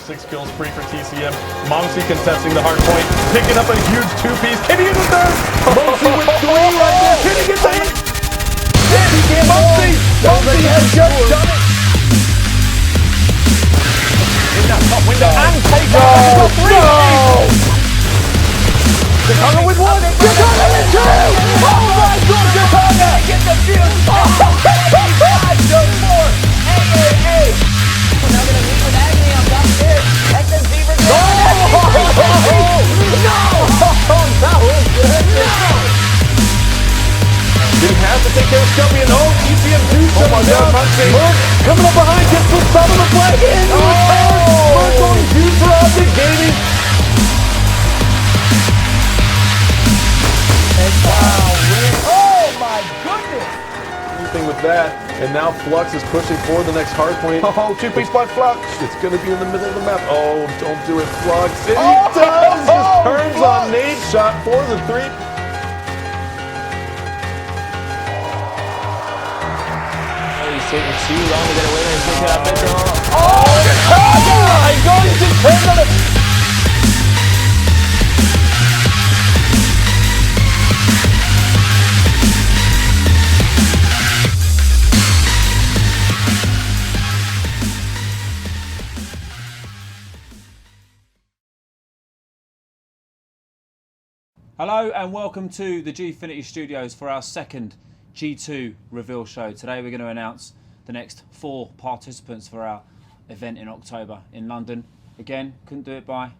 6 kills free for TCM. Monsi contesting the hard point, picking up a huge 2-piece. Can he get the third? Monsi with 3 right there. Can he get the hit? Monsi has just done it. In that top window and take out 3. Chicago with 1. Chicago with 2. Oh my God, Chicago! Get the fuse. No more. Hey. We're now gonna meet with agony on downstairs. Exit Zebra. No! That was good. No! He has to take care of Scorpion. Oh, TCM 2. Oh my God, Monsi. Coming up behind, gets the top of the flag in. We're going 2 for Object Gaming. Wow, oh my goodness! Anything with that, and now Flux is pushing forward the next hard point. Oh, 2-piece by Flux. It's going to be in the middle of the map. Oh, don't do it, Flux. And he does! Just turns on nade shot for the 3. He's taking too long to get away and pick it up. Oh, my God! He just turned on it. Hello and welcome to the Gfinity studios for our second G2 reveal show. Today we're going to announce the next 4 participants for our event in October in London. Again, couldn't do it by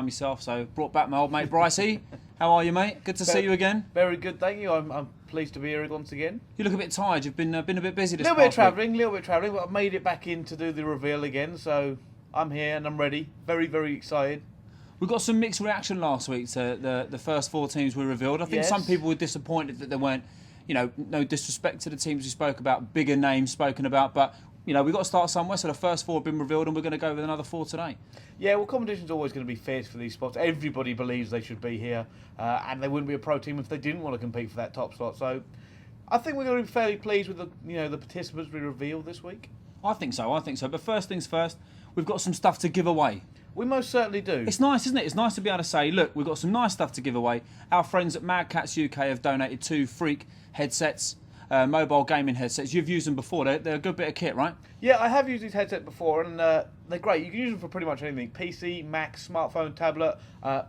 myself, so brought back my old mate Brice. How are you, mate? Good to see you again. Very good, thank you. I'm pleased to be here once again. You look a bit tired. You've been a bit busy this little past bit travelling, but I've made it back in to do the reveal again, so I'm here and I'm ready. Very, very excited. We got some mixed reaction last week to the first 4 teams we revealed. I think some people were disappointed that there weren't, no disrespect to the teams we spoke about, bigger names spoken about, but we've got to start somewhere. So the first 4 have been revealed, and we're going to go with another 4 today. Yeah, well, competition's always going to be fierce for these spots. Everybody believes they should be here, and they wouldn't be a pro team if they didn't want to compete for that top spot. So I think we're going to be fairly pleased with the participants we revealed this week. I think so. But first things first, we've got some stuff to give away. We most certainly do. It's nice, isn't it? It's nice to be able to say, look, we've got some nice stuff to give away. Our friends at Mad Cats UK have donated 2 Freak headsets, mobile gaming headsets. You've used them before. They're a good bit of kit, right? Yeah, I have used these headsets before, and they're great. You can use them for pretty much anything. PC, Mac, smartphone, tablet.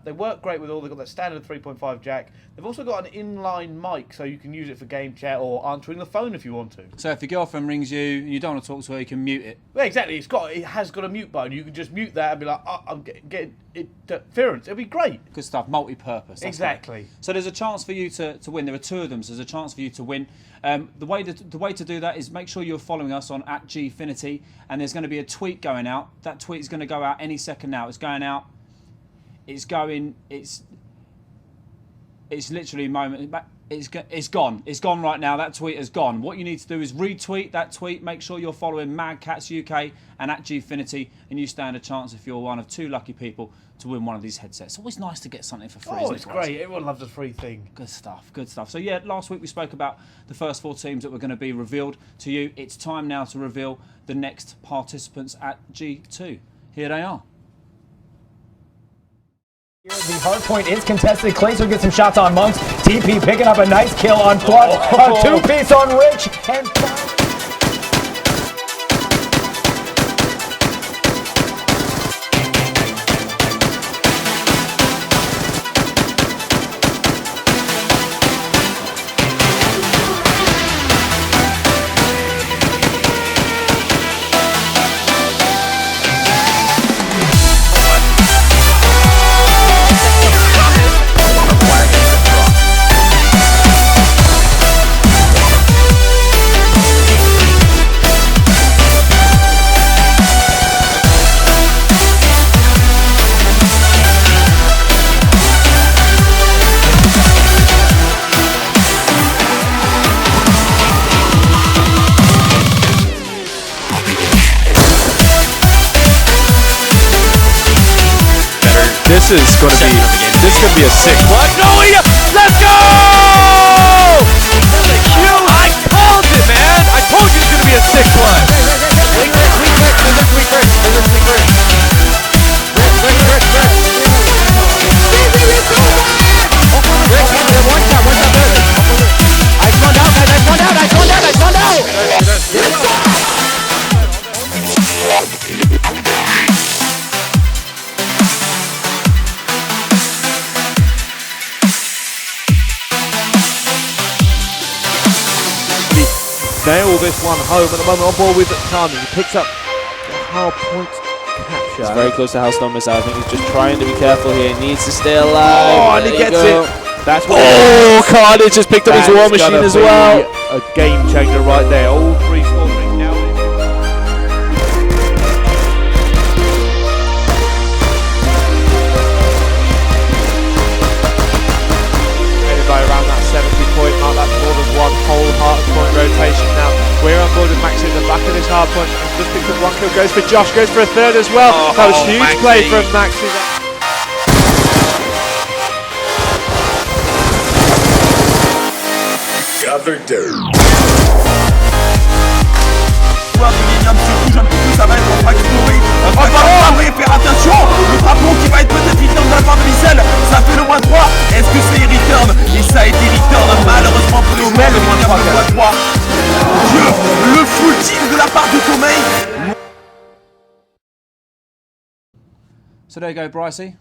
They work great with all. They've got that standard 3.5 jack. They've also got an inline mic, so you can use it for game chat or answering the phone if you want to. So if your girlfriend rings you and you don't want to talk to her, you can mute it. Yeah, exactly. It has got a mute button. You can just mute that and be like, oh, I'm getting interference. It'll be great. Good stuff. Multi-purpose. Exactly. Great. So there's a chance for you to win. There are 2 of them, so there's a chance for you to win. The way to do that is make sure you're following us on @Gfinity, and there's going to be a tweet going out. That tweet is going to go out any second now. It's going out. It's literally a moment. It's gone. It's gone right now. That tweet is gone. What you need to do is retweet that tweet. Make sure you're following Mad Cats UK and @Gfinity, and you stand a chance if you're one of 2 lucky people to win one of these headsets. It's always nice to get something for free. Oh, it's great. Everyone loves a free thing. Good stuff. Good stuff. So yeah, last week we spoke about the first 4 teams that were going to be revealed to you. It's time now to reveal the next participants at G2. Here they are. The hard point is contested. Clazer gets some shots on Monks. TP picking up a nice kill on Flux. A 2-piece on Rich. And This is going to be a sick one. No, let's go! I called it, man. I told you it's going to be a sick one. nail this one home at the moment. On board with Tani. He picks up the hard point capture. He's very close to Hellstorm missile. I think he's just trying to be careful here. He needs to stay alive. Oh, and he gets it. That's what. Oh, Carnage just picked up his war machine as well. A game changer right there. All three scoring now. By around that 70-point mark, that's more than one whole hard point rotation now. We're on board with Maxi at the back of this hard point. Just picked up one kill, goes for Josh, goes for a third as well. That was huge Maxi. play from Maxi. Gather down. Ça va être en factory. Faire attention. Le drapeau qui va être peut-être return de la part de Vissel. Ça fait le moins 3. Est-ce que c'est return? Et ça a été return malheureusement pour le moins 3. Dieu, le full team de la part de Tomei. So there you go, Bricey.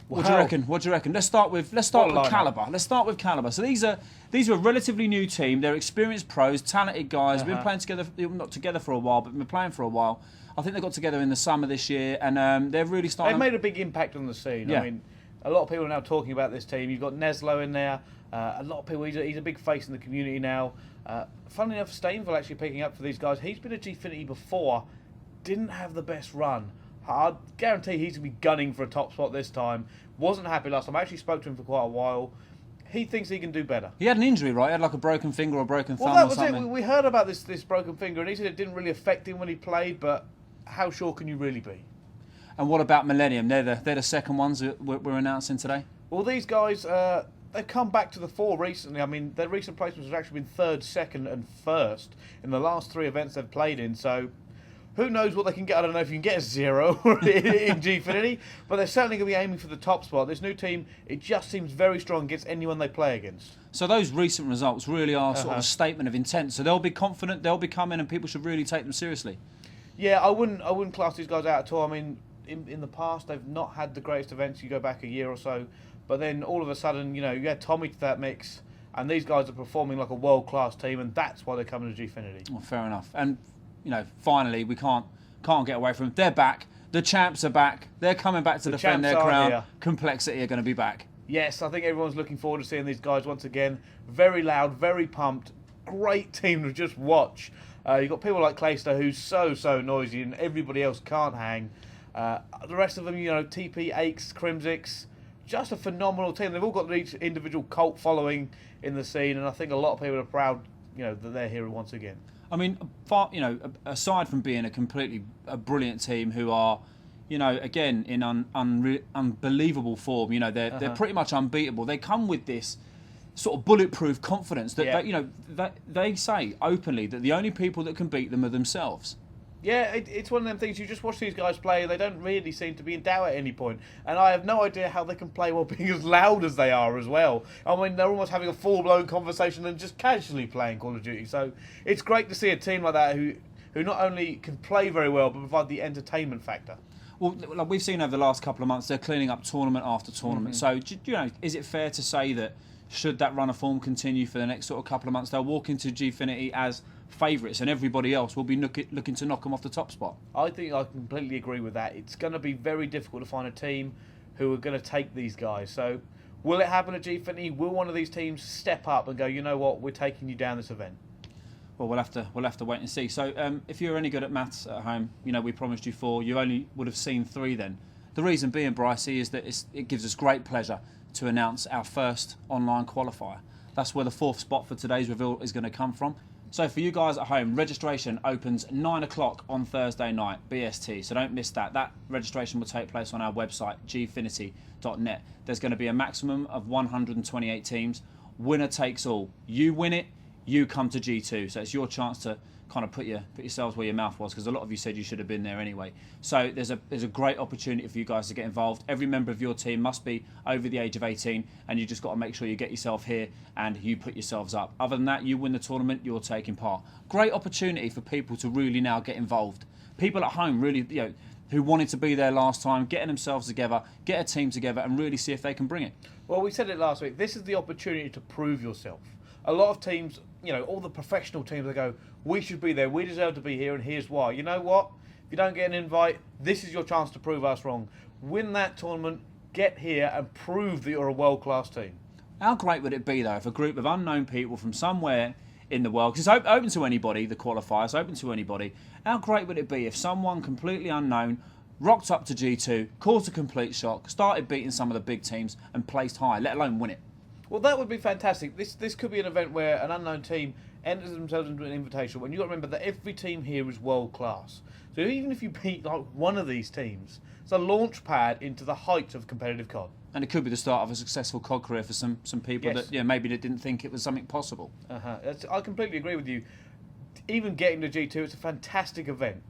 What do you reckon? What do you reckon? Let's start with Caliber. Let's start with Caliber. So these are a relatively new team. They're experienced pros, talented guys. Been playing together, not together for a while, but been playing for a while. I think they got together in the summer this year, and they're really starting. They've made a big impact on the scene. Yeah. I mean, a lot of people are now talking about this team. You've got Neslo in there. A lot of people. He's a big face in the community now. Funnily enough, Stainville actually picking up for these guys. He's been at Gfinity before. Didn't have the best run. I guarantee he's going to be gunning for a top spot this time. Wasn't happy last time. I actually spoke to him for quite a while. He thinks he can do better. He had an injury, right? He had like a broken finger or a broken thumb Well, that or was something. it. We heard about this broken finger, and he said it didn't really affect him when he played, but how sure can you really be? And what about Millennium? They're the second ones that we're announcing today. Well, these guys, they've come back to the fore recently. I mean, their recent placements have actually been third, second, and first in the last 3 events they've played in, so who knows what they can get. I don't know if you can get a 0 in Gfinity, but they're certainly going to be aiming for the top spot. This new team, it just seems very strong against anyone they play against. So those recent results really are sort of a statement of intent. So they'll be confident, they'll be coming, and people should really take them seriously. Yeah, I wouldn't class these guys out at all. I mean, in the past, they've not had the greatest events. You go back a year or so, but then all of a sudden, you add Tommy to that mix, and these guys are performing like a world-class team, and that's why they're coming to Gfinity. Well, fair enough. And finally, we can't get away from them. They're back. The champs are back. They're coming back to defend their crown. Here. Complexity are going to be back. Yes, I think everyone's looking forward to seeing these guys once again. Very loud, very pumped. Great team to just watch. You've got people like Clayster, who's so noisy, and everybody else can't hang. The rest of them, TP, Aches, Crimsix, just a phenomenal team. They've all got each individual cult following in the scene, and I think a lot of people are proud, that they're here once again. I mean, aside from being a brilliant team who are, again in unbelievable form, they're pretty much unbeatable. They come with this sort of bulletproof confidence that they say openly that the only people that can beat them are themselves. Yeah, it's one of them things. You just watch these guys play, and they don't really seem to be in doubt at any point. And I have no idea how they can play while being as loud as they are as well. I mean, they're almost having a full-blown conversation and just casually playing Call of Duty. So it's great to see a team like that who not only can play very well, but provide the entertainment factor. Well, like we've seen over the last couple of months, they're cleaning up tournament after tournament. So, is it fair to say that should that run of form continue for the next sort of couple of months, they'll walk into Gfinity as favourites, and everybody else will be looking to knock them off the top spot? I think I completely agree with that. It's going to be very difficult to find a team who are going to take these guys. So, will it happen at Gfinity? Will one of these teams step up and go, you know what, we're taking you down this event? Well, we'll have to wait and see. So, if you're any good at maths at home, we promised you 4. You only would have seen 3 then. The reason being, Brice, is that it gives us great pleasure to announce our first online qualifier. That's where the 4th spot for today's reveal is going to come from. So for you guys at home, registration opens 9 o'clock on Thursday night, BST, so don't miss that. That registration will take place on our website, gfinity.net. There's going to be a maximum of 128 teams. Winner takes all. You win it, you come to G2. So it's your chance to kind of put yourselves where your mouth was, because a lot of you said you should have been there anyway. So there's a great opportunity for you guys to get involved. Every member of your team must be over the age of 18, and you just got to make sure you get yourself here and you put yourselves up. Other than that, you win the tournament, you're taking part. Great opportunity for people to really now get involved. People at home really, who wanted to be there last time, getting themselves together, get a team together and really see if they can bring it. Well, we said it last week. This is the opportunity to prove yourself. a lot of teams, you know, all the professional teams, they go, we should be there, we deserve to be here, and here's why. You know what? If you don't get an invite, this is your chance to prove us wrong. Win that tournament, get here, and prove that you're a world-class team. How great would it be, though, if a group of unknown people from somewhere in the world, because it's open to anybody, the qualifiers, open to anybody, how great would it be if someone completely unknown rocked up to G2, caused a complete shock, started beating some of the big teams, and placed high, let alone win it? Well, that would be fantastic. This could be an event where an unknown team enters themselves into an invitation. When you've got to remember that every team here is world-class. So even if you beat like one of these teams, it's a launch pad into the heights of competitive COD. And it could be the start of a successful COD career for some people Yes. that maybe they didn't think it was something possible. I completely agree with you. Even getting to G2, it's a fantastic event.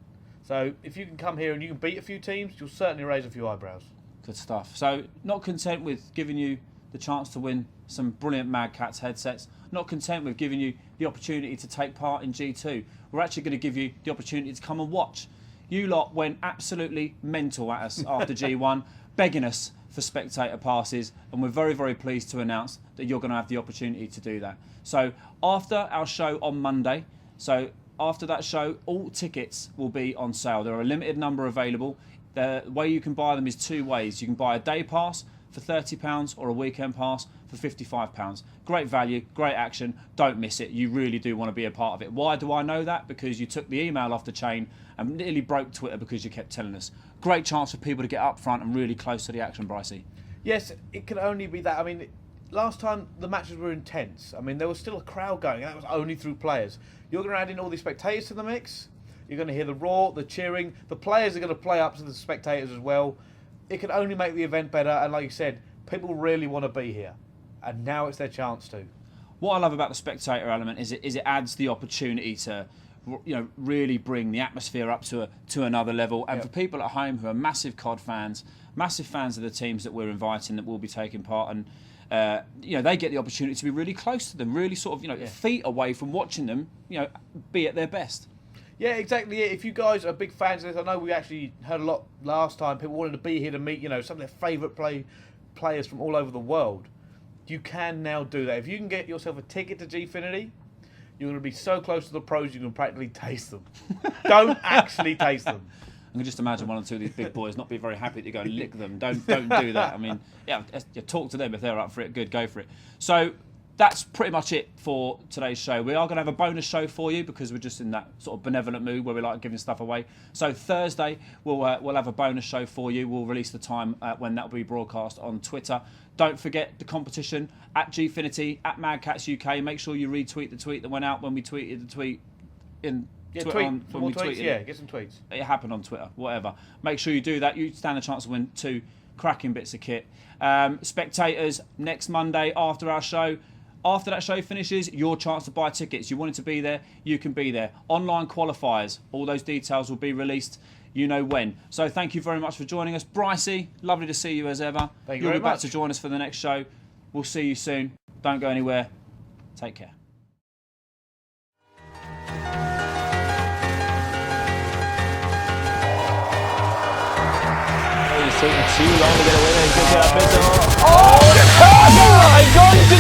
So if you can come here and you can beat a few teams, you'll certainly raise a few eyebrows. Good stuff. So not content with giving you the chance to win some brilliant Mad Cats headsets, not content with giving you the opportunity to take part in G2, we're actually going to give you the opportunity to come and watch. You lot went absolutely mental at us after G1, begging us for spectator passes, and we're very, very pleased to announce that you're going to have the opportunity to do that. So after our show on Monday, after that show, all tickets will be on sale. There are a limited number available. The way you can buy them is two ways. You can buy a day pass for £30 or a weekend pass for £55. Great value, great action. Don't miss it. You really do want to be a part of it. Why do I know that? Because you took the email off the chain and nearly broke Twitter because you kept telling us. Great chance for people to get up front and really close to the action, Bricey. Yes, it can only be that. I mean, last time the matches were intense. I mean, there was still a crowd going, and that was only through players. You're going to add in all these spectators to the mix. You're going to hear the roar, the cheering. The players are going to play up to the spectators as well. It can only make the event better, and like you said, people really want to be here, and now it's their chance to. What I love about the spectator element is it adds the opportunity to, really bring the atmosphere up to another level. And for people at home who are massive COD fans, massive fans of the teams that we're inviting that will be taking part, and they get the opportunity to be really close to them, really sort of feet away from watching them, be at their best. Yeah, exactly. If you guys are big fans of this, I know we actually heard a lot last time. People wanted to be here to meet, some of their favourite players from all over the world. You can now do that. If you can get yourself a ticket to Gfinity, you're going to be so close to the pros you can practically taste them. Don't actually taste them. I can just imagine one or two of these big boys not be very happy to go and lick them. Don't do that. I mean, talk to them if they're up for it. Good, go for it. So that's pretty much it for today's show. We are going to have a bonus show for you because we're just in that sort of benevolent mood where we like giving stuff away. So Thursday we'll have a bonus show for you. We'll release the time when that will be broadcast on Twitter. Don't forget the competition at Gfinity, at MadCats UK. Make sure you retweet the tweet that went out when we tweeted the tweet in. Get some tweets. It happened on Twitter, whatever. Make sure you do that. You stand a chance to win 2 cracking bits of kit. Spectators, next Monday after our show. After that show finishes, your chance to buy tickets. You wanted to be there, you can be there. Online qualifiers, all those details will be released, you know when. So thank you very much for joining us. Bricey, lovely to see you as ever. Thank you You'll very be back much. to join us for the next show. We'll see you soon. Don't go anywhere. Take care. He's taking too long to get away. He's going to get up into... Oh, the target line going to